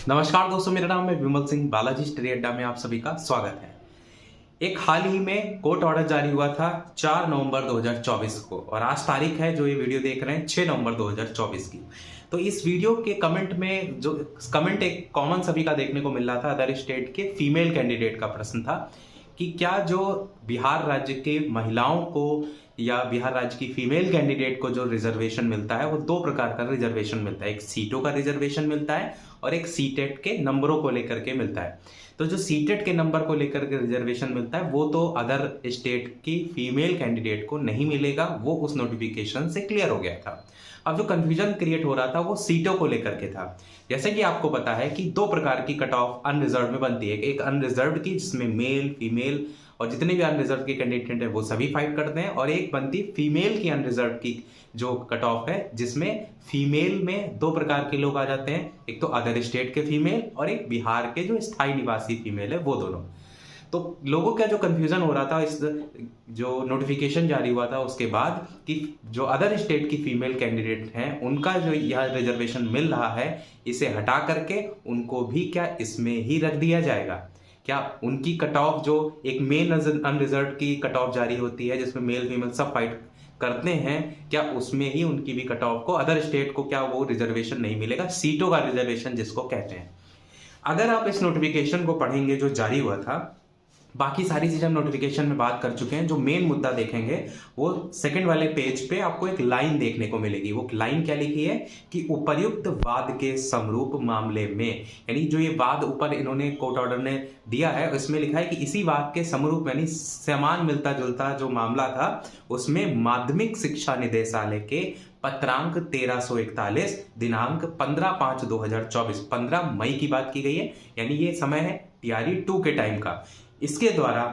नमस्कार दोस्तों, मेरा नाम है विमल सिंह। बालाजी स्टडी अड्डा में आप सभी का स्वागत है। एक हाल ही में कोर्ट ऑर्डर जारी हुआ था 4 नवंबर 2024 को और आज तारीख है जो ये वीडियो देख रहे हैं 6 नवंबर 2024 की। तो इस वीडियो के कमेंट में जो कमेंट एक कॉमन सभी का देखने को मिल रहा था, अदर स्टेट के फीमेल कैंडिडेट का प्रश्न था कि क्या जो बिहार राज्य के महिलाओं को या बिहार राज्य की फीमेल कैंडिडेट को जो रिजर्वेशन मिलता है वो दो प्रकार का रिजर्वेशन मिलता है। एक सीटों का रिजर्वेशन मिलता है और एक सीटेट के नंबरों को लेकर के मिलता है। तो जो सीटेट के नंबर को लेकर के रिजर्वेशन मिलता है वो तो अदर स्टेट की फीमेल कैंडिडेट को नहीं मिलेगा, वो उस नोटिफिकेशन से क्लियर हो गया था। अब जो कंफ्यूजन क्रिएट हो रहा था वो सीटों को लेकर के था। जैसे कि आपको पता है कि दो प्रकार की कट ऑफ अनरिजर्व में बनती है। एक अनरिजर्व की जिसमें मेल फीमेल और जितने भी अनरिजर्व के कैंडिडेट है वो सभी फाइट करते हैं, और एक बनती फीमेल की अनरिजर्व की जो कट ऑफ है जिसमें फीमेल में दो प्रकार के लोग आ जाते हैं, एक तो अदर स्टेट के फीमेल और एक बिहार के जो स्थायी निवासी फीमेल है वो दोनों। तो लोगों का जो कंफ्यूजन हो रहा था इस जो नोटिफिकेशन जारी हुआ था उसके बाद कि जो अदर स्टेट की फीमेल कैंडिडेट हैं उनका जो यह रिजर्वेशन मिल रहा है इसे हटा करके उनको भी क्या इसमें ही रख दिया जाएगा। क्या उनकी कट ऑफ जो एक मेन अनरिजर्व की कट ऑफ जारी होती है जिसमें मेल फीमेल सब फाइट करते हैं, क्या उसमें ही उनकी भी कट ऑफ को अदर स्टेट को क्या वो रिजर्वेशन नहीं मिलेगा, सीटों का रिजर्वेशन जिसको कहते हैं। अगर आप इस नोटिफिकेशन को पढ़ेंगे जो जारी हुआ था, बाकी सारी चीज़ें हम नोटिफिकेशन में बात कर चुके हैं, जो मेन मुद्दा देखेंगे वो सेकंड वाले पेज पे आपको एक लाइन देखने को मिलेगी। वो लाइन क्या लिखी है कि उपर्युक्त वाद के समरूप मामले में, यानी जो ये वाद ऊपर इन्होंने कोर्ट ऑर्डर ने दिया है उसमें लिखा है कि इसी वाद के समरूप यानी समान मिलता जुलता जो मामला था उसमें माध्यमिक शिक्षा निदेशालय के पत्रांक 1341 दिनांक 15/5/2024 15 मई की बात की गई है, यानी ये समय है टीआरई 2 के टाइम का। इसके द्वारा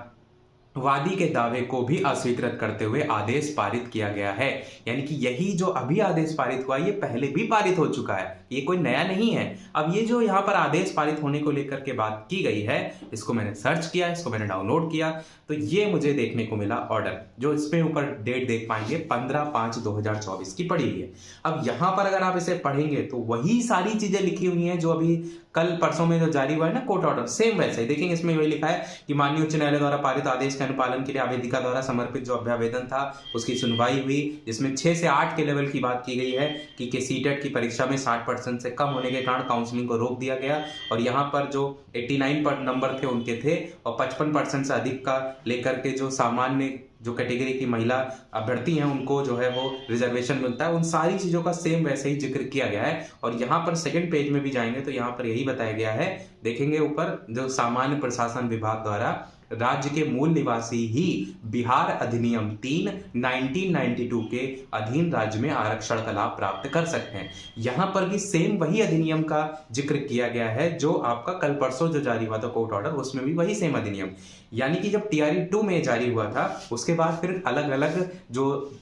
वादी के दावे को भी अस्वीकृत करते हुए आदेश पारित किया गया है। यानी कि यही जो अभी आदेश पारित हुआ ये पहले भी पारित हो चुका है, ये कोई नया नहीं है। अब ये जो यहाँ पर आदेश पारित होने को लेकर के बात की गई है, इसको मैंने सर्च किया, इसको मैंने डाउनलोड किया, तो ये मुझे देखने को मिला ऑर्डर, जो इसमें ऊपर डेट देख पाएंगे 15/5/2024 की पड़ी हुई है। अब यहाँ पर अगर आप इसे पढ़ेंगे तो वही सारी चीजें लिखी हुई हैं जो अभी कल परसों में जो जारी हुआ है ना कोर्ट ऑर्डर, सेम वैसे ही देखेंगे। इसमें वही लिखा है कि माननीय उच्च न्यायालय द्वारा पारित आदेश के अनुपालन के लिए आवेदिका द्वारा समर्पित जो अभ्यावेदन था उसकी सुनवाई हुई, जिसमें 6 से 8 के लेवल की बात की गई है कि सीटेट की परीक्षा में 60% से कम होने के कारण काउंसलिंग को रोक दिया गया, और यहाँ पर जो 89 पर नंबर थे उनके थे और 55% से अधिक का लेकर के जो सामान्य जो कैटेगरी की महिला अभ्यर्थी हैं उनको जो है वो रिजर्वेशन मिलता है। उन सारी चीज़ों का सेम वैसे ही जिक्र किया गया है, और यहाँ पर सेकंड पेज में भी जाएंगे तो यहाँ पर यही बताया गया है, देखेंगे ऊपर जो सामान्य प्रशासन विभाग द्वारा राज्य के मूल निवासी ही बिहार अधिनियम 3 1992 के अधीन राज्य में आरक्षण का लाभ प्राप्त कर सकते हैं। यहाँ पर भी सेम वही अधिनियम का जिक्र किया गया है जो आपका कल परसों जो जारी हुआ था कोर्ट ऑर्डर, उसमें भी वही सेम अधिनियम। यानी कि जब टीआरई 2 में जारी हुआ था उसके बाद फिर अलग अलग जो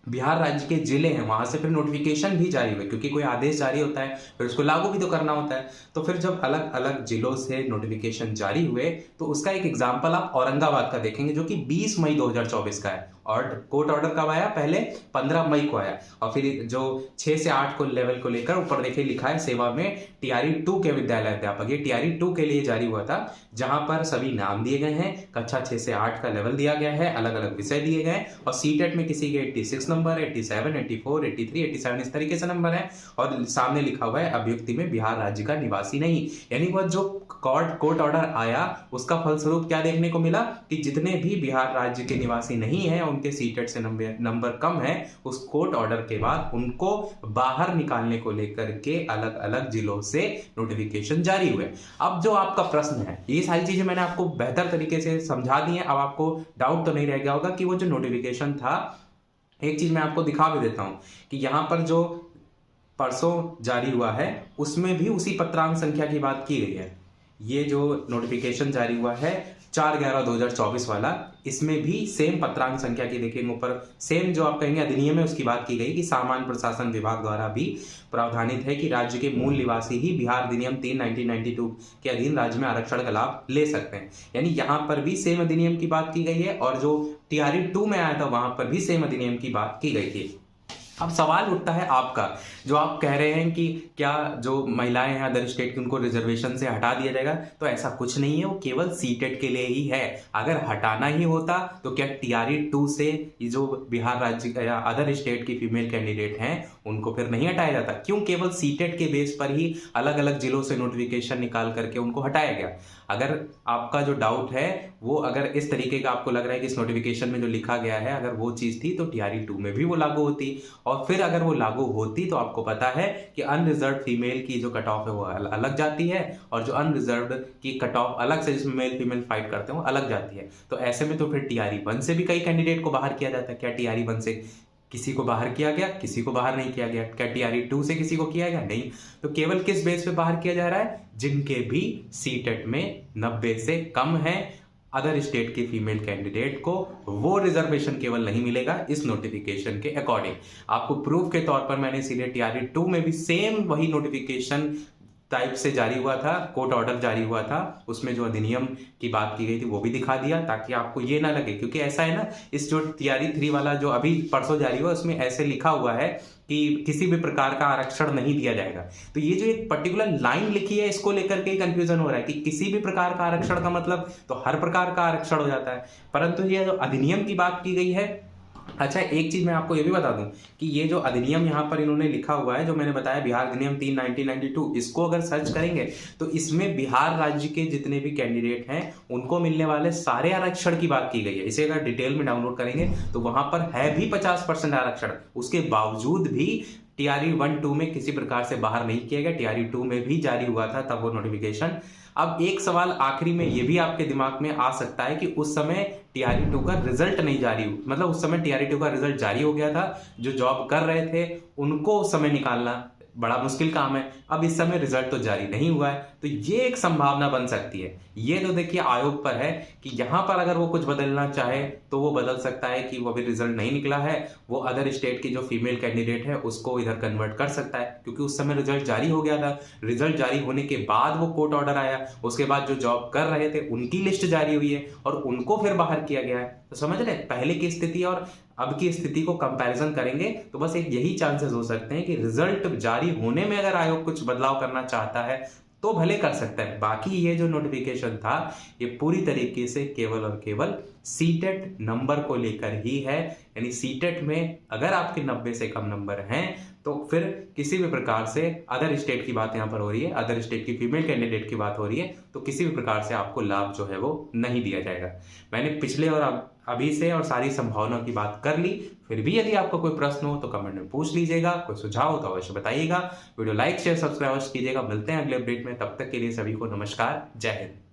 बिहार राज्य के जिले हैं वहां से फिर नोटिफिकेशन भी जारी हुए, क्योंकि कोई आदेश जारी होता है फिर उसको लागू भी तो करना होता है। तो फिर जब अलग अलग जिलों से नोटिफिकेशन जारी हुए तो उसका एक एग्जांपल आप औरंगाबाद का देखेंगे जो कि 20 मई 2024 का है, और कोर्ट ऑर्डर कब आया, पहले 15 मई को आया, और फिर जो 6 से 8 को लेवल को लेकर ऊपर देखिए लिखा है सेवा में टीआरई 2 के विद्यालय अध्यापक, ये टीआरई 2 के लिए जारी हुआ था, जहां पर सभी नाम दिए गए हैं, कक्षा 6 से 8 का लेवल दिया गया है, अलग अलग विषय दिए गए, और सीटेट में किसी के 86 नंबर, 87, 84, 83, 87 इस तरीके से नंबर है, और सामने लिखा हुआ है अभ्युक्ति में बिहार राज्य का निवासी नहीं। यानी वह जो कोर्ट ऑर्डर आया उसका फलस्वरूप क्या देखने को मिला कि जितने भी बिहार राज्य के निवासी नहीं है उनके सीटेट से नंबर कम है, उस कोर्ट ऑर्डर के बाद उनको बाहर निकालने को लेकर के अलग अलग जिलों से नोटिफिकेशन जारी हुए। अब जो आपका प्रश्न है, ये सारी चीजें मैंने आपको बेहतर तरीके से समझा दी हैं, अब आपको डाउट तो नहीं रह गया होगा कि वो जो नोटिफिकेशन था, एक चीज मैं आपको दिखा भी देता हूं कि यहां पर जो परसों जारी हुआ है उसमें भी उसी पत्रांक संख्या की बात की गई है। ये जो नोटिफिकेशन जारी हुआ है 4/11/2024 वाला, इसमें भी सेम पत्रांक संख्या की देखेंगे ऊपर सेम जो आप कहेंगे अधिनियम है उसकी बात की गई कि सामान्य प्रशासन विभाग द्वारा भी प्रावधानित है कि राज्य के मूल निवासी ही बिहार अधिनियम 3 1992 के अधीन राज्य में आरक्षण का लाभ ले सकते हैं। यानी यहाँ पर भी सेम अधिनियम की बात की गई है, और जो टीआरई 2 में आया था वहां पर भी सेम अधिनियम की बात की गई थी। अब सवाल उठता है आपका, जो आप कह रहे हैं कि क्या जो महिलाएं हैं अदर स्टेट की उनको रिजर्वेशन से हटा दिया जाएगा, तो ऐसा कुछ नहीं है, वो केवल सीटेट के लिए ही है। अगर हटाना ही होता तो क्या टीआरई 2 से ये जो बिहार राज्य या अदर स्टेट की फीमेल कैंडिडेट हैं उनको फिर नहीं हटाया जाता? क्यों केवल सीटेट के बेस पर ही अलग अलग जिलों से नोटिफिकेशन निकाल करके उनको हटाया गया? अगर आपका जो डाउट है वो अगर इस तरीके का आपको लग रहा है कि इस नोटिफिकेशन में जो लिखा गया है अगर वो चीज़ थी तो टीआरई 2 में भी वो लागू होती, और फिर अगर वो लागू होती तो आपको पता है कि अनरिजर्व फीमेल की जो कट ऑफ है वो अलग जाती है, और जो अनरिजर्व की कट ऑफ अलग से जिसमें मेल फीमेल फाइट करते हैं वो अलग जाती है। तो ऐसे में तो फिर टीआरई 1 से भी कई कैंडिडेट को बाहर किया जाता है। क्या टीआरई 1 से किसी को बाहर किया गया? किसी को बाहर नहीं किया गया। क्या टीआरई 2 से किसी को किया गया? नहीं। तो केवल किस बेस पे बाहर किया जा रहा है? जिनके भी सीटेट में 90 से कम है अदर स्टेट की फीमेल कैंडिडेट को वो रिजर्वेशन केवल नहीं मिलेगा इस नोटिफिकेशन के अकॉर्डिंग। आपको प्रूफ के तौर पर मैंने इसीलिए टीआरई 2 में भी सेम वही नोटिफिकेशन टाइप से जारी हुआ था, कोर्ट ऑर्डर जारी हुआ था, उसमें जो अधिनियम की बात की गई थी वो भी दिखा दिया, ताकि आपको ये ना लगे। क्योंकि ऐसा है ना, इस जो टीआरई 3 वाला जो अभी परसों जारी हुआ उसमें ऐसे लिखा हुआ है कि किसी भी प्रकार का आरक्षण नहीं दिया जाएगा। तो ये जो एक पर्टिकुलर लाइन लिखी है इसको लेकर के कंफ्यूजन हो रहा है कि किसी भी प्रकार का आरक्षण का मतलब तो हर प्रकार का आरक्षण हो जाता है, परंतु ये जो अधिनियम की बात की गई है। अच्छा, एक चीज मैं आपको ये भी बता दूं कि ये जो अधिनियम यहाँ पर इन्होंने लिखा हुआ है, जो मैंने बताया बिहार अधिनियम 3 1992, इसको अगर सर्च करेंगे तो इसमें बिहार राज्य के जितने भी कैंडिडेट हैं उनको मिलने वाले सारे आरक्षण की बात की गई है। इसे अगर डिटेल में डाउनलोड करेंगे तो वहां पर है भी 50% आरक्षण, उसके बावजूद भी टीआरई 1-2 में किसी प्रकार से बाहर नहीं किया गया। टीआरई 2 में भी जारी हुआ था तब वो नोटिफिकेशन। अब एक सवाल आखिरी में ये भी आपके दिमाग में आ सकता है कि उस समय टीआरई 2 का रिजल्ट नहीं जारी हुआ, मतलब उस समय टीआरई 2 का रिजल्ट जारी हो गया था, जो जॉब कर रहे थे उनको उस समय निकालना बड़ा मुश्किल काम है। अब इस समय रिजल्ट तो जारी नहीं हुआ है, तो ये एक संभावना बन सकती है। ये तो देखिए आयोग पर है कि यहां पर अगर वो कुछ बदलना चाहे तो वो बदल सकता है कि वो अभी रिजल्ट नहीं निकला है, वो अदर स्टेट की जो फीमेल कैंडिडेट है उसको इधर कन्वर्ट कर सकता है, क्योंकि उस समय रिजल्ट जारी हो गया था। रिजल्ट जारी होने के बाद वो कोर्ट ऑर्डर आया, उसके बाद जो जॉब कर रहे थे उनकी लिस्ट जारी हुई है और उनको फिर बाहर किया गया है। तो समझ रहे, पहले की स्थिति और अब की स्थिति को कंपैरिजन करेंगे तो बस एक यही चांसेस हो सकते हैं कि रिजल्ट जारी होने में अगर आयोग कुछ बदलाव करना चाहता है तो भले कर सकता है। बाकी ये जो नोटिफिकेशन था ये पूरी तरीके से केवल और केवल सीटेट नंबर को लेकर ही है, यानी सीटेट में अगर आपके 90 से कम नंबर हैं तो फिर किसी भी प्रकार से अदर स्टेट की बात यहाँ पर हो रही है, अदर स्टेट की फीमेल कैंडिडेट की बात हो रही है, तो किसी भी प्रकार से आपको लाभ जो है वो नहीं दिया जाएगा। मैंने पिछले और अभी से और सारी संभावनाओं की बात कर ली। फिर भी यदि आपका कोई प्रश्न हो तो कमेंट में पूछ लीजिएगा, कोई सुझाव हो तो अवश्य बताइएगा। वीडियो लाइक शेयर सब्सक्राइब कीजिएगा। मिलते हैं अगले अपडेट में, तब तक के लिए सभी को नमस्कार, जय हिंद।